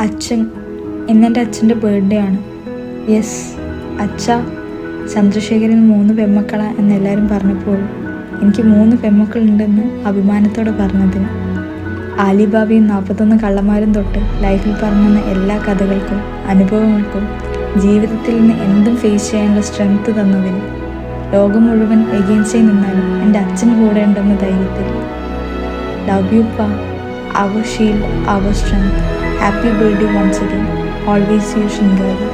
അച്ഛൻ, ഇന്നെൻ്റെ അച്ഛൻ്റെ ബർത്ത്ഡേ ആണ്. യെസ്, അച്ഛ, ചന്ദ്രശേഖരൻ 3 പെൺമക്കളാ എന്നെല്ലാവരും പറഞ്ഞപ്പോൾ എനിക്ക് 3 പെൺമക്കളുണ്ടെന്ന് അഭിമാനത്തോടെ പറഞ്ഞതിന്, ആലിബാബയും 41 കള്ളന്മാരും തൊട്ട് ലൈഫിൽ പറഞ്ഞെന്ന എല്ലാ കഥകൾക്കും അനുഭവങ്ങൾക്കും ജീവിതത്തിൽ നിന്ന് എന്തും ഫേസ് ചെയ്യാനുള്ള സ്ട്രെങ്ത് തന്നതിന്, ലോകം മുഴുവൻ എഗെയിൻസ്റ്റ് നിന്നാലും എൻ്റെ അച്ഛൻ കൂടെ ഉണ്ടെന്ന ധൈര്യത്തിൽ. Love you Pa, our shield, our strength. Happy birthday once again. Always your Shingari.